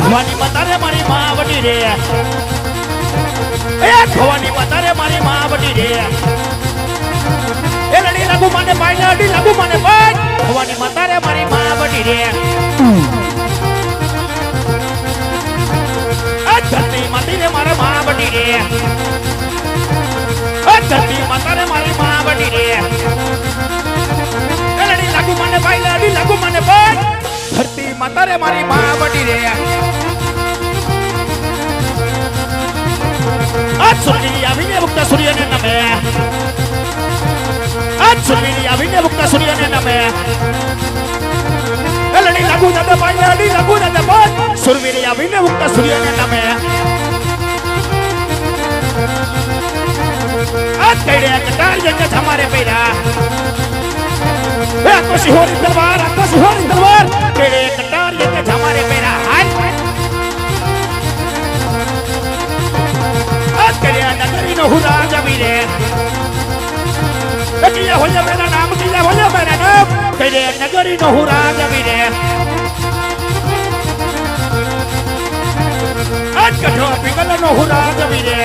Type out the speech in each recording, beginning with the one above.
ભવાની માતારે મારી માં વડી રે એ ભવાની માતારે મારી માં વડી રે એ લડી લાગુ મને પાઈ લડી લાગુ મને પાઈ ભવાની માતારે મારી માં વડી રે આ ધરતી માતી રે મારા માં વડી રે આ ધરતી માતારે મારી માં વડી રે એ લડી લાગુ મને પાઈ લડી લાગુ મને પાઈ ધરતી માતારે મારી માં વડી રે आज सुरवीरी आवीने मुक्ता सूर्य ने नमे आज सुरवीरी आवीने मुक्ता सूर्य ने नमे लड़ी लागू दादा पाई लड़ी लागू दादा पाई सुरवीरी आवीने मुक्ता सूर्य ने नमे आज कईड़े कटार जंग हमारे पैरा तो सिहोरी तलवार कईड़े कटार जंग हमारे पैरा नगरी नो हुरा जमीरे किया हो जा मेरा नाम किया हो जा मेरा नाम तेरे नगरी नो हुरा जमीरे आज कठो पिंगल नो हुरा जमीरे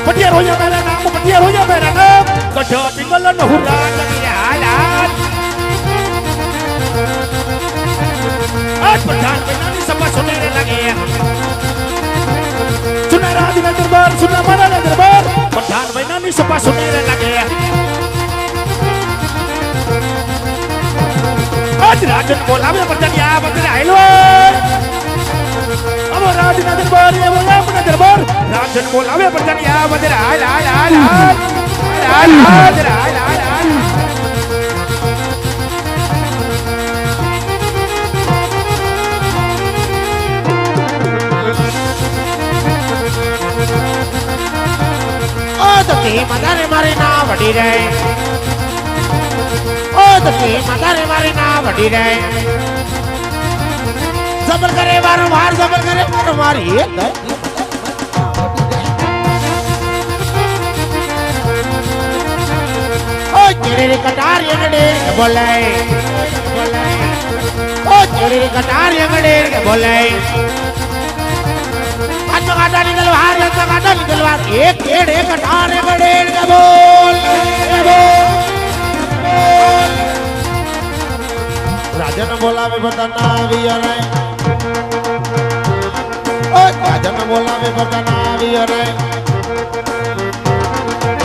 पटियार हो जा मेरा नाम पटियार हो जा मेरा नाम कठो पिंगल नो हुरा जमीरे हालात आज प्रधान बनानी सभा सुनने लगे राजना दरबार सुना माना दरबार प्रधान वैनानी सभा सुनने लगे आज राजन बोलावे प्रधान या बदले आइलो अब राजना दरबार ये बोला अपना दरबार राजन बोलावे प्रधान या बदले आइल मदारे मारे ना वडी रे ओ तकी मदारे मारे ना वडी रे जबर करे वारंवार जबर करे वारंवार ये ओ चेड़े कटार यंगड़े बोले ओ चेड़े कटार यंगड़े बोले गाड़ा निकलवार एक केड़े कटारे गड़ेड़ के बोल राजा ने बोला वे बताना भी अरे ओ राजा ने बोला वे बताना भी अरे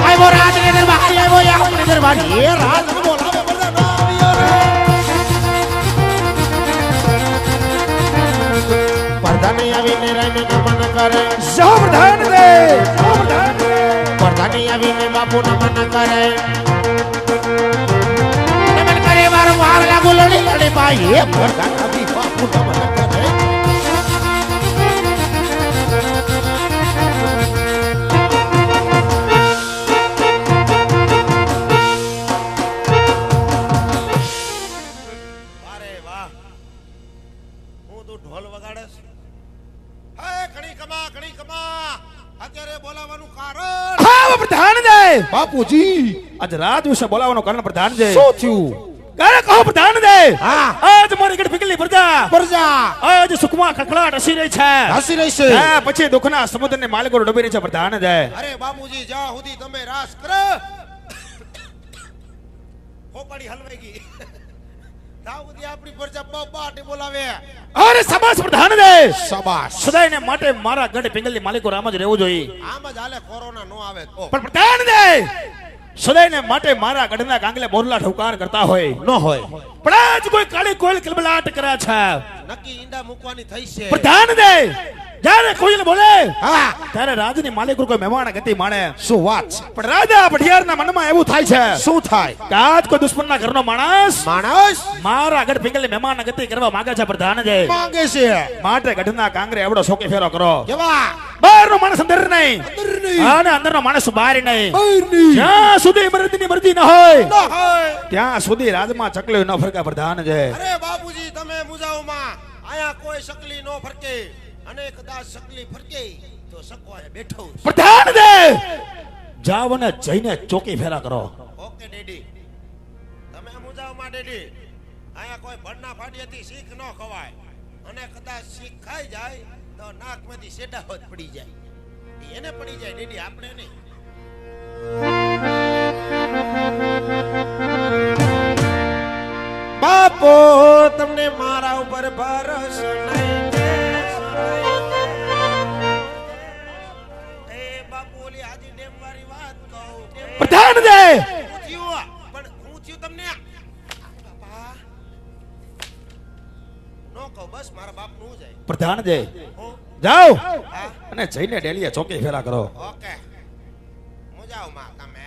आई वो राज ने दरबार आई वो या अपने दरबार ये राज ने बोला वे बताना भी अरे प्रधान अभी रहने का मन करे प्रधान दे प्रधान अभी में बापू न मन करे नमन करे वारंवार लागू लड़ी लड़ी पाई प्रधान अभी बापू न मन करे अरे वाह હું તો ઢોલ વગાડસ कड़ी कमा અત્યારે બોલાવાનું કારણ હા પ્રધાન જય બાપુજી આજ રાત વિશે બોલાવાનું કારણ પ્રધાન જય શું થયું કરે કહો પ્રધાન જય હા આજ મારી ગઢ પીગલી પ્રજા આજ સુખમાં ખખડાટ હસી રહી છે હા પછી દુખના સમુદ્રને માલિકો ડૂબી રહી છે પ્રધાન જય અરે બાપુજી જા સુધી તમે રાસ કરો ખોપડી હલવાઈ દાઉદી આપણી પ્રજા બાટે બોલાવે અરે શાબાશ પ્રધાન દે શાબાશ સદાયને માટે મારા ગઢ પિંગલની માલિકો રામ જ રહેવું જોઈએ આમ જ હાલે કોરોના નો આવે તો પણ પ્રધાન દે સદાયને માટે મારા ગઢના ગાંગલે બોરલા ઠોકાર કરતા હોય ન હોય પણ આજ કોઈ કાળી કોઈલ કલબલાટ કરે છે નક્કી ઈંડા મૂકવાની થઈ છે પ્રધાન દે ત્યારે કોઈ બોલે હા ત્યારે રાજની માલિક કોઈ મહેમાન ગતિ માણે શું વાત છે પણ રાજા ભટિયારના મનમાં એવું થાય છે શું થાય કે આજ કોઈ દુશ્મનના ઘરનો માણસ માણસ મારા આગળ પિંગલની મહેમાન ગતિ કરવા માંગે છે પ્રધાન જય માંગે છે માટે ગઢના કાંગરે એવડો શોકી ફેરો કરો કેવા બહારનો માણસ અંદર નહીં અંદર નહીં અને અંદરનો માણસ બહાર નહીં બહાર નહીં જ્યાં સુધી મરદની મરજી ન હોય ના હોય ત્યાં સુધી રાજમાં ચકલી ન ફરકા પ્રધાન જય અરે બાપુજી તમે મુજાવમાં આયા કોઈ શકલી નો ફરકે અને કદાચ શકલી ફરકે તો સકવાય બેઠો છે. પ્રધાન જય જાવ અને જઈને ચોકી ફેરા કરો ઓકે ડેડી તમે મુજાવમાં ડેડી આયા કોઈ ભડના ફાડિયાથી શીખ ન ખવાય અને કદાચ શીખ ખાઈ જાય તો નાકમાંથી સેડા હોત પડી જાય એને પડી જાય ડેડી આપણે નહીં બાપો તમને મારા ઉપર ભરોસો નહીં એ બાપુ ઓલી આજી ડેમ વાળી વાત કહું પ્રધાન જય હું થયું પણ હું થયું તમને બાપા નો કહો બસ મારા બાપ નું જાય પ્રધાન જય હું જાઓ હા અને જઈને ડેલીએ ચોકી ફેરા કરો ઓકે મુજાવ માં તમે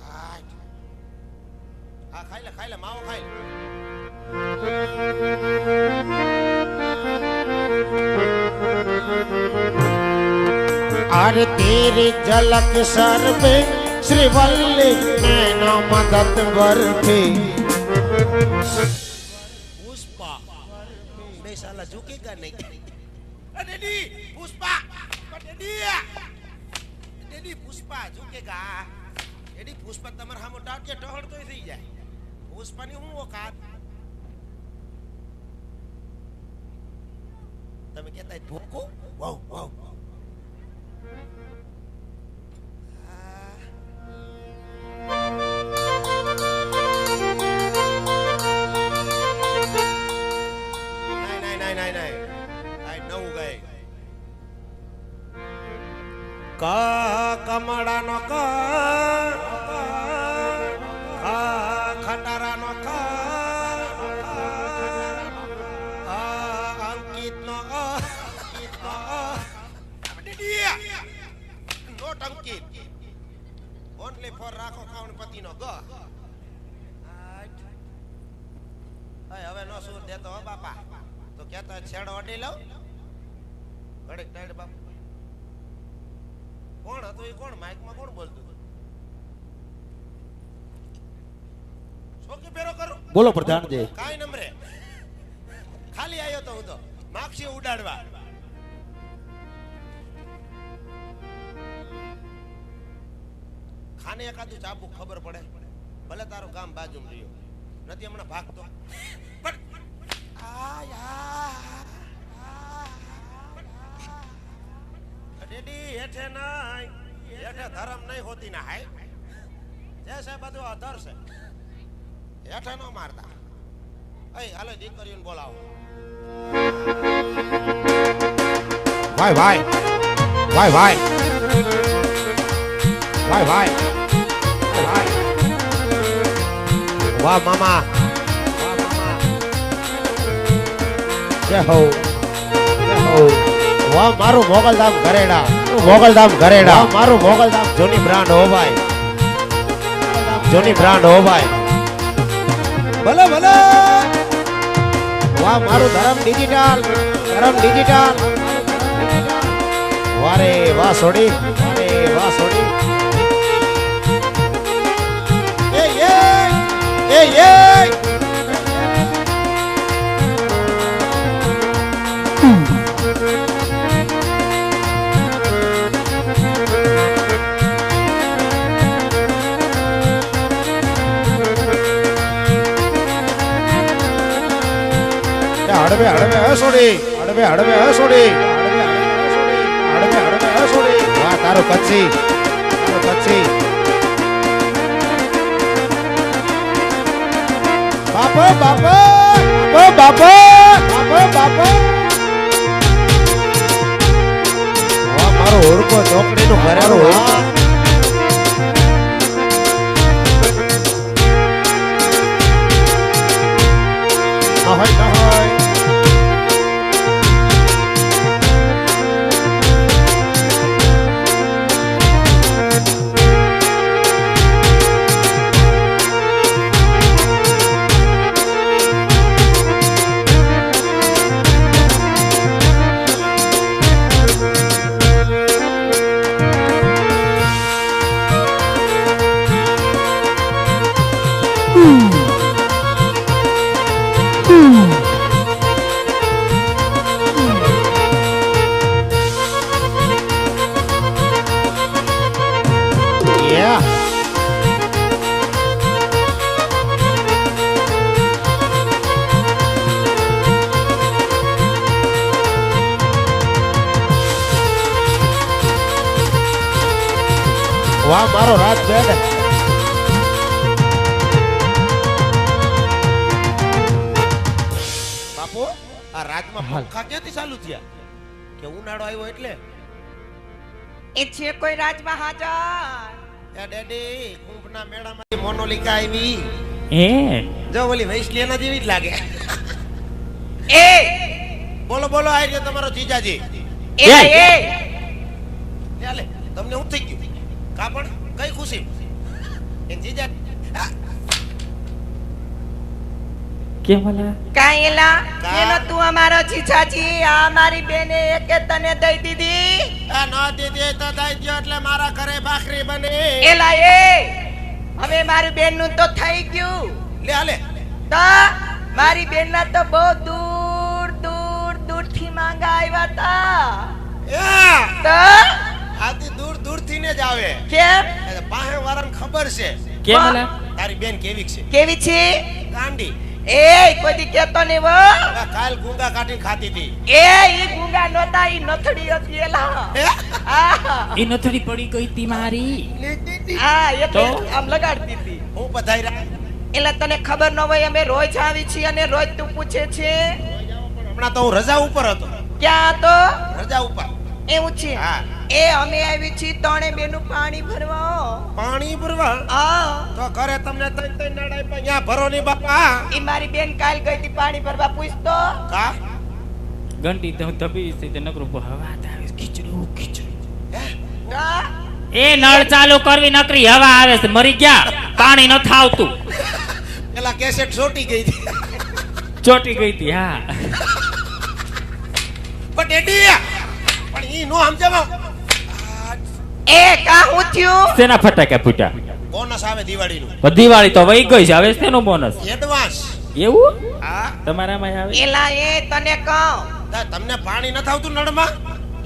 હા ખાઈ લે માવો ખાઈ લે अरे तेरी झलक सर पे श्रीवल्ली नैनो मदद बरफी पुष्पा मैं साला झुकेगा नहीं अरे डी पुष्पा डैडी पुष्पा झुकेगा डैडी पुष्पा तमर हम टाके टहड़ तो થઈ જાય પુષ્પા ની હું ઓકાત તમે કહેતા ભૂકો વાવ વાવ કમળા નો ખટારા નો અંકિત no not Ankit only for રાખો ખાવણ પતિ નો ગ હવે નો સુર દેતો હો બાપા તો કેતા છેડો અડી લઉં ઘડીક ટાઈડ બાપા કોણ હતું એ કોણ માઇકમાં કોણ બોલતું છોકી પેરો કરો બોલો પ્રધાન જય કાઈ નંબરે ખાલી આવ્યો તો હું તો માક્ષી ઉડાડવા ખાને એકાદું ચાબુ ખબર પડે ભલે તારું ગામ બાજુમાં રહ્યો નથી હમણાં ભાગતો પણ ડેડી હેઠે નહીં હેઠે ધરમ નહીં હોતી ના હાય જે છે બધું અધર છે હેઠે ન મારતા એ હાલો દીકરીઓને બોલાવો ભાઈ ભાઈ ભાઈ ભાઈ ભાઈ ભાઈ ભાઈ વાહ મામા વાહ મામા જય હો વાહ મારું મોગલધામ ઘરેડા મારું મોગલધામ જોની બ્રાન્ડ હો ભાઈ જોની બ્રાન્ડ હો ભાઈ ભલે ભલે વાહ મારું ધરમ ડિજિટલ વારે વાહ સોડી એ હડવે સોડી વાહ તારો કચ્છી બાપો વાહ મારો ઓળખો ચોકડી નું ઘરેલું ઓળખો વાહ મારો રાજ બેન બાપુ આ રાજમાં પંખા ક્યાંથી ચાલુ થયા કે ઉનાળો આવ્યો એટલે એ છે કોઈ રાજમાં હાજર એ ડેડી કુંભના મેળામાં મોનોલિકા આવી હે જો ઓલી વૈસલી એના જેવી જ લાગે એ બોલો બોલો આ રહ્યો તમારો જીજાજી એ એ ચાલે તમને હું થઈ ગયું કા પણ કઈ ખુશી એ જીજા કેમ વાલા કાયેલા કા? એનો તું અમારો જીજાજી આ મારી બેને એકે તને દઈ દીધી આ ન દીધી તો દઈ દ્યો એટલે મારા ઘરે ભાખરી બને એલા એ હવે મારી બેન નું તો થઈ ગયું લે હાલે તો મારી બેન ના તો બહુ દૂર દૂર દૂર થી માંગા આવ્યા તા તો આથી દૂર દૂર થી ને જ આવે કેમ પાસે વાળાને ખબર છે કેમ વાલા તારી બેન કેવી છે કેવી છે ગાંડી એ કોઈ દી કેતો નહીં વો આ કાલ ગુંગા કાઢીને ખાતી હતી એ ઈ ગુંગા નહોતા ઈ નથડી હતી એલા આ એ નથડી પડી ગઈ તી મારી આ એ તો? આમ લગાડતી હતી હું પધાર્યા એટલે તને ખબર ન હોય અમે રોજ આવી છીએ અને રોજ તું પૂછે છે હમણાં તો હું રજા ઉપર હતો ક્યાં તો રજા ઉપર એવું છે હા. એ અમે આવી છીએ ત્રણે બેનું પાણી ભરવા પાણી ભરવા હા તો ઘરે તમને ત્રણ ત્રણ નડાઈ પણ અહીંયા ભરો ની બાપા ઈ મારી બેન કાલ ગઈ હતી પાણી ભરવા પૂછતો કા ઘંટી તો દબી છે તે નકરું હવા આવે ખીચડું ખીચડું કા? એ નળ ચાલુ કરવી નકરી હવા આવે છે મરી ગયા પાણી ન થાવતું પેલા કેસેટ ચોટી ગઈ હતી ચોટી ગઈ તી હા પણ ડેડી પણ ઈ નો સમજાવ એ કા હું થયું શેના ફટાકા ફૂટ્યા બોનસ આવે દિવાળીનું દિવાળી તો વહી ગઈ છે હવે શેનું બોનસ એડવાન્સ એવું હા તમારામાં આવે એલા એ તને કહું તમને પાણી નથી આવતું નળમાં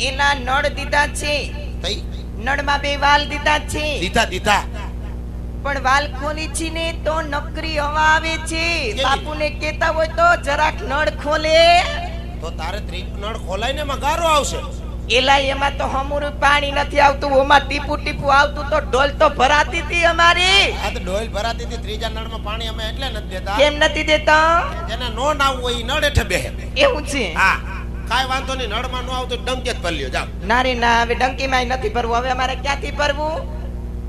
એલા નળ દીધા છે તઈ નળમાં બે વાલ દીધા છે દીધા દીધા પણ વાલ ખોલી છે ને તો નકરી હવા આવે છે બાપુને કહેતા હોય તો જરાક નળ ખોલે તો તારે નળ ખોલાય ને એમાં ગારો આવશે એલા એમાં તો હમુરું પાણી નથી આવતું ઓમાં ટીપુ ટીપુ આવતું તો ડોલ તો ભરાતી હતી અમારી આ તો ડોલ ભરાતી હતી ત્રીજા નળમાં પાણી અમે એટલે નથી દેતા કેમ નથી દેતા જેને નો નાવું હોય ઈ નળ હેઠે બેહે એવું છે હા કાઈ વાંધો નહીં નળમાં નો આવતું ડંકે જ ભરી લ્યો જાવ ના રે ના હવે ડંકીમાં નથી ભરવું હવે અમારે ક્યાંથી ભરવું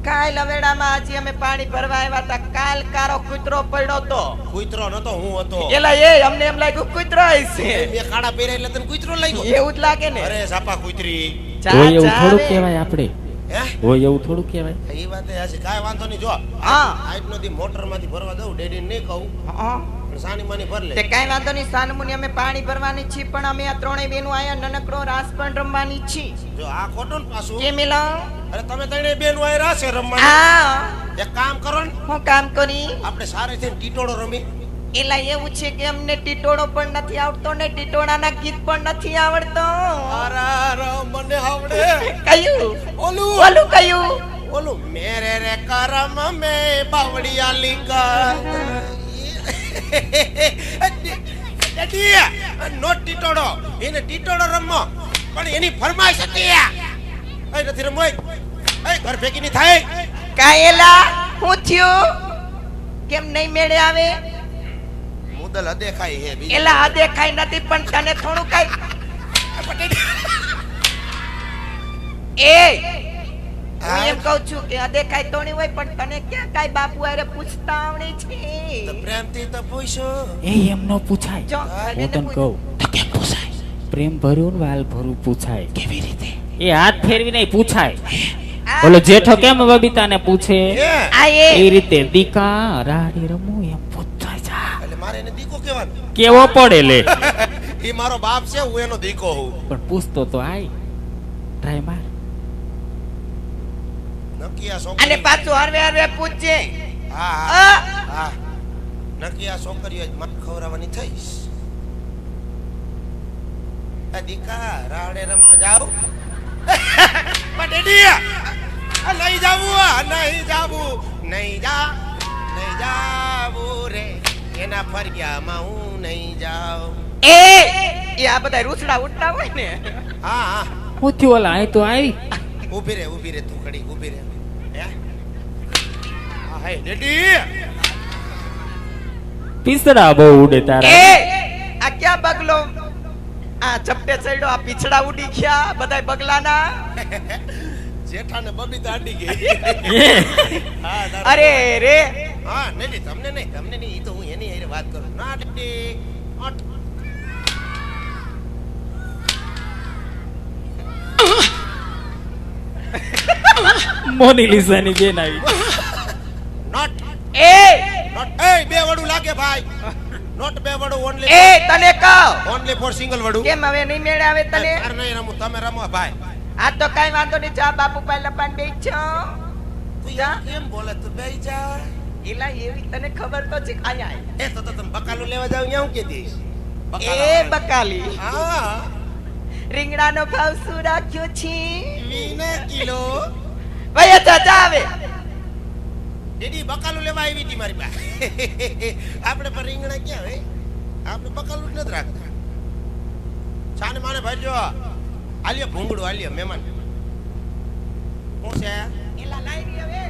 કાલ લવેડામાં હજી અમે પાણી ભરવા આવ્યા હતા કાલ કારો કૂતરો પડ્યો તો કૂતરો નતો હું હતો એલા એ અમને એમ લાગ્યું કૂતરો હશે મેં કાળા પહેર્યા એટલે તને કૂતરો લાગ્યો એવું જ લાગે ને અરે સાપા કૂતરી જા, હોય એવું જા થોડું હવે. કહેવાય આપણે હે હોય એવું થોડું કહેવાય એ વાત હશે કાઈ વાંધો નહીં જો હા. આજનો દી મોટર માંથી ભરવા દઉં ડેડી નહીં કહું હા. પણ સાની માની ભર લે તે કાંઈ વાંધો નહીં સાનમુની અમે પાણી ભરવાની છીએ પણ અમે આ ત્રણેય બેનું આયા નનકડો રાસ પણ રમવાની છીએ જો આ ખોટું ને પાછું કે મિલા અરે તમે ત્રણે બેન વાય રાસે રમવા આ એક કામ કરો ને હું કામ કરી આપણે સારે થઈને ટીટોળો રમી એલા એવું છે કે અમને ટીટોળો પણ નથી આવડતો ને ટીટોળાના ગીત પણ નથી આવડતો અરે મને આવડે કયું ઓલું ઓલું કયું ઓલું મેરે રે કરમ મે બાવડિયા લીકા નો ટીટોળો એને ટીટોળો રમો પણ એની ફરમાઈશ હતી એ નથી રમોય એ ઘર ભેગી ની થાય કાયેલા હું થયું કેમ નહીં મેળે આવે મુદલ અદેખાઈ હે બીજી એલા આ દેખાય નથી પણ તને થોડું કઈ એ હું એમ કહું છું કે આ દેખાય તો નહીં હોય પણ તને ક્યાં કાઈ બાપુ આરે પૂછતા આવડે છે તો પ્રેમથી તો પૂછો એ એમ ન પૂછાય જો, હું તને કહું કેમ પૂછાય પ્રેમ ભર્યું ને વાલ ભરું પૂછાય કેવી રીતે એ હાથ ફેરવી નહીં પૂછાય આ- ઓલો જેઠો કેમ બબીતાને પૂછે એ આ એ એ રીતે દીકા રાડી રમું એમ પૂછાય જા એટલે મારે એને દીકો કહેવાનું કેવો પડે લે ઈ મારો બાપ છે હું એનો દીકો હું પણ પૂછતો તો આય ટ્રાય માર નકી આ અને છોકરી પાછું હરવે હરવે પૂછજે હા હા આ, હા નકી આ છોકરીઓ જ મને ખવડાવવાની થઈશ આ દીકા રાવડે રમવા જાવ પણ ડેડી આ નહીં જાવું નહીં જાવું નહીં જાવું રે એના ફરિયામાં હું નહીં જાઉં એ આ બધા રૂસડા ઉઠતા હોય ને હા હા હું થયું ઓલા અહીં તો આવી ઊભી રે તું ઘડી ઊભી રે હે હા હે રેડી પીસડા બહુ ઉડે તારા એ આ ક્યાં બગલો આ ચપટે ચડ્યો આ પીછડા ઉડી ગયા બધાય બગલાના જેઠાને બબી દાંડી ગઈ એ, હા તારા- અરે રે હા નહીં તમને નહીં ઈ તો હું એની હારે વાત કરું ના રેડી અટ મોનાલિસાની બેન આવી નોટ એ નોટ એ બે વડું લાગે ભાઈ નોટ બે વડું ઓનલી એ તને કહું ઓનલી ફોર સિંગલ વડું કેમ હવે નહીં મેળે આવે તને તાર નહીં રમું તમે રમો ભાઈ આ તો કઈ વાંધો નહીં જા બાપુ પાસે લપાન બેસ છો તું યાર કેમ બોલે તું બેહી જા એલા એવી તને ખબર તો છે આયા આય. એ તો તમે બકાલું લેવા જાવ ન્યા હું કે દઈશ એ બકાલી હા રીંગણાનો ભાવ શું રાખ્યો છે 20 કિલો ભાઈ ચાચા આવે દીદી બકાલું લેવા આવી હતી મારી પાસે આપણે પર રીંગણા ક્યાં હોય આપણે બકાલું જ નથી રાખતા છાને માને ભાઈ જો આલ્યો ભૂંગળું આલ્યો મહેમાન હું છે એલા લાઈ હવે